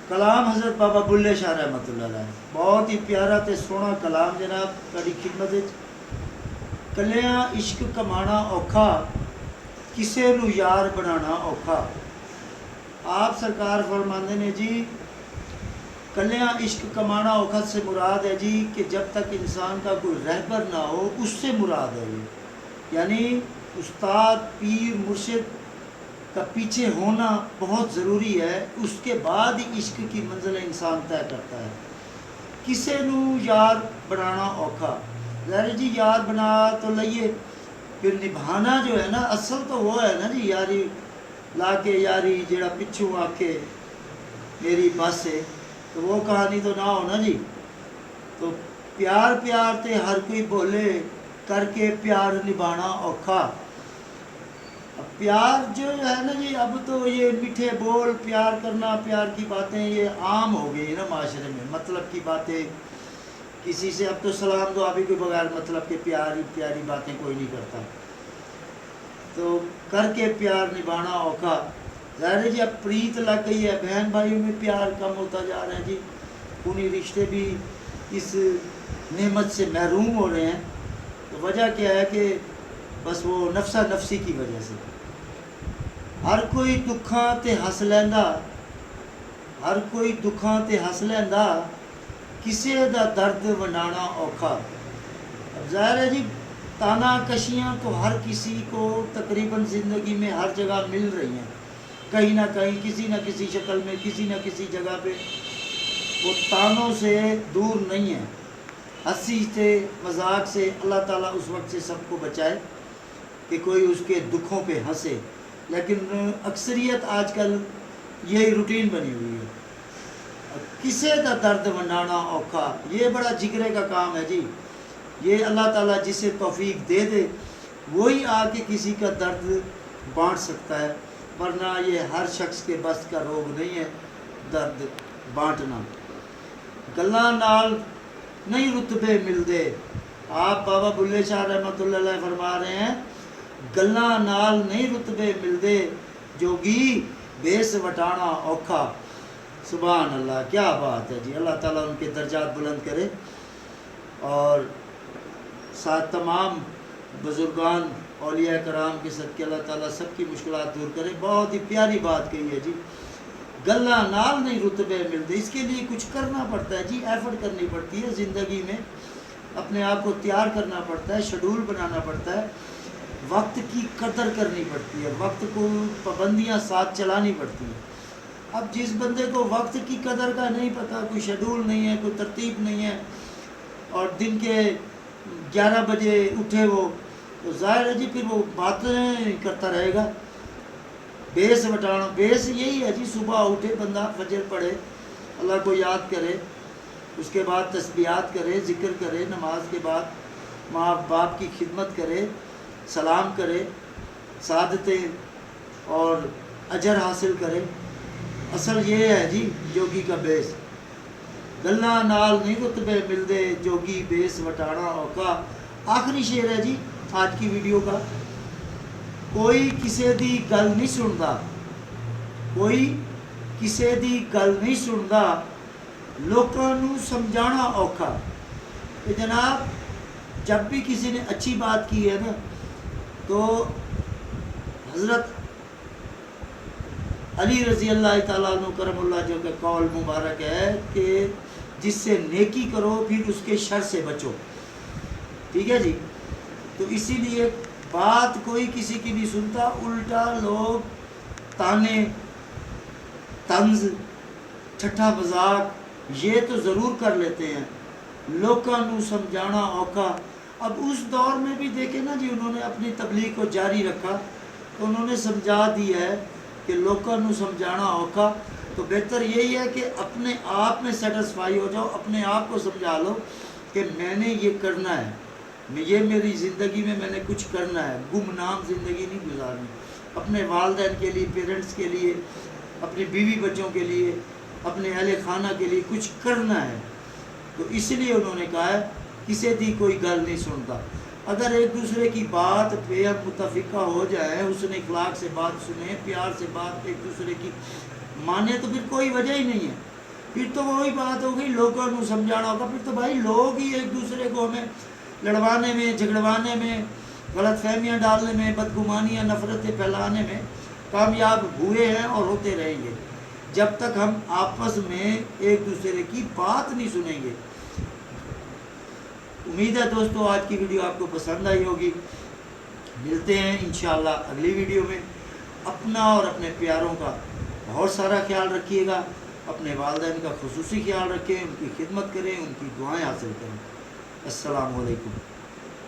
کلام حضرت بابا بلے شاہ رحمت اللہ علیہ بہت ہی پیارا تے سونا کلام جناب تہاڈی خدمت وچ. کلیاں عشق کمانا اوکھا کسے نو یار بنانا اوکھا. آپ سرکار فرماندے نے جی کلیاں عشق کمانا اوکھا سے مراد ہے جی کہ جب تک انسان کا کوئی رہبر نہ ہو اس سے مراد ہے یہ. یعنی استاد پیر مرشد کا پیچھے ہونا بہت ضروری ہے، اس کے بعد ہی عشق کی منزل انسان طے کرتا ہے. کسے نو یار بنانا اوکھا، ظاہر جی یار بنا تو لئیے، پھر نبھانا جو ہے نا اصل تو وہ ہے نا جی یاری لا کے یاری جڑا پچھوں آ کے میری بس ہے، تو وہ کہانی تو نہ ہو نا جی. تو پیار پیار تے ہر کوئی بولے کر کے پیار نبھانا اوکھا. پیار جو ہے نا جی اب تو یہ میٹھے بول پیار کرنا پیار کی باتیں یہ عام ہو گئی نا معاشرے میں. مطلب کی باتیں کسی سے اب تو سلام دعا بھی کوئی بغیر مطلب کے پیاری باتیں کوئی نہیں کرتا. تو کر کے پیار نبھانا اوکھا. ظاہر ہے جی اب پریت لگ گئی ہے، بہن بھائیوں میں پیار کم ہوتا جا رہا ہے جی. انہیں رشتے بھی اس نعمت سے محروم ہو رہے ہیں. تو وجہ کیا ہے کہ بس وہ نفسا نفسی کی وجہ سے. ہر کوئی دکھاں تے ہس لیندا، ہر کوئی دکھاں تے ہس لیندا، کسے دا درد ونانا اوکھا. اب ظاہر ہے جی تانا کشیاں تو ہر کسی کو تقریباً زندگی میں ہر جگہ مل رہی ہیں، کہیں نہ کہیں کسی نہ کسی شکل میں کسی نہ کسی جگہ پہ. وہ تانوں سے دور نہیں ہیں. ہنسی سے مذاق سے اللہ تعالیٰ اس وقت سے سب کو بچائے کہ کوئی اس کے دکھوں پہ ہنسے، لیکن اکثریت آج کل یہی روٹین بنی ہوئی ہے. کسے دا درد ونڈانا اوکھا، یہ بڑا جگرے کا کام ہے جی. یہ اللہ تعالیٰ جسے توفیق دے دے وہی آ کے کسی کا درد بانٹ سکتا ہے، ورنہ یہ ہر شخص کے بس کا روگ نہیں ہے درد بانٹنا. گلاں نال نہیں رتبے ملدے. آپ بابا بلے شاہ رحمت اللہ علیہ فرما رہے ہیں گلاں نال نہیں رتبے ملدے، جوگی بیس وٹانا اوکھا. سبحان اللہ، کیا بات ہے جی. اللہ تعالیٰ ان کے درجات بلند کرے اور ساتھ تمام بزرگان اولیاء کرام کے صدقے اللہ تعالیٰ سب کی مشکلات دور کرے. بہت ہی پیاری بات کہی ہے جی. گلاں نال نہیں رتبے ملتے، اس کے لیے کچھ کرنا پڑتا ہے جی، ایفرٹ کرنی پڑتی ہے زندگی میں، اپنے آپ کو تیار کرنا پڑتا ہے، شیڈول بنانا پڑتا ہے، وقت کی قدر کرنی پڑتی ہے، وقت کو پابندیاں ساتھ چلانی پڑتی ہیں. اب جس بندے کو وقت کی قدر کا نہیں پتہ، کوئی شیڈول نہیں ہے، کوئی ترتیب نہیں ہے، اور دن کے 11 بجے اٹھے وہ، تو ظاہر ہے جی پھر وہ باتیں کرتا رہے گا. بیس وٹانا، بیس یہی ہے جی، صبح اٹھے بندہ فجر پڑھے، اللہ کو یاد کرے، اس کے بعد تسبیحات کرے، ذکر کرے، نماز کے بعد ماں باپ کی خدمت کرے، سلام کرے، سعادتیں اور اجر حاصل کرے. اصل یہ ہے جی جوگی کا بیس. گلاں نال نہیں رتبے ملدے، جوگی بیس وٹانا اوکھا. آخری شعر ہے جی آج کی ویڈیو کا. کوئی کسے دی گل نہیں سندا، کوئی کسے دی گل نہیں سندا، لوکاں نو سمجھانا اوکھا. کہ جناب جب بھی کسی نے اچھی بات کی ہے نا تو حضرت علی رضی اللہ تعالیٰ عنہ کرم اللہ جو کہ قول مبارک ہے کہ جس سے نیکی کرو پھر اس کے شر سے بچو. ٹھیک ہے جی. تو اسی لیے بات کوئی کسی کی نہیں سنتا، الٹا لوگ تانے طنز ٹھٹھا مذاق یہ تو ضرور کر لیتے ہیں. لوکاں نو سمجھانا اوکھا. اب اس دور میں بھی دیکھیں نا جی انہوں نے اپنی تبلیغ کو جاری رکھا تو انہوں نے سمجھا دیا ہے کہ لوکاں نو سمجھانا اوکھا. تو بہتر یہی ہے کہ اپنے آپ میں سیٹسفائی ہو جاؤ، اپنے آپ کو سمجھا لو کہ میں نے یہ کرنا ہے، یہ میری زندگی میں میں نے کچھ کرنا ہے. گمنام زندگی نہیں گزارنی. اپنے والدین کے لیے، پیرنٹس کے لیے، اپنی بیوی بچوں کے لیے، اپنے اہل خانہ کے لیے کچھ کرنا ہے. تو اس لیے انہوں نے کہا ہے کسی دی کوئی گل نہیں سنتا. اگر ایک دوسرے کی بات پہ اب متفقہ ہو جائے، حسن اخلاق سے بات سنیں، پیار سے بات ایک دوسرے کی مانے، تو پھر کوئی وجہ ہی نہیں ہے. پھر تو وہی بات ہوگی لوگوں کو سمجھانا ہوگا. پھر تو بھائی لوگ ہی ایک دوسرے کو ہمیں لڑوانے میں، جھگڑوانے میں، غلط فہمیاں ڈالنے میں، بدگمانیاں، نفرتیں پھیلانے میں کامیاب ہوئے ہیں اور ہوتے رہیں گے جب تک ہم آپس میں ایک دوسرے کی بات نہیں سنیں گے. امید ہے دوستو آج کی ویڈیو آپ کو پسند آئی ہوگی. ملتے ہیں انشاءاللہ اگلی ویڈیو میں. اپنا اور اپنے پیاروں کا بہت سارا خیال رکھیے گا. اپنے والدین کا خصوصی خیال رکھیں، ان کی خدمت کریں، ان کی دعائیں حاصل کریں. السلام علیکم.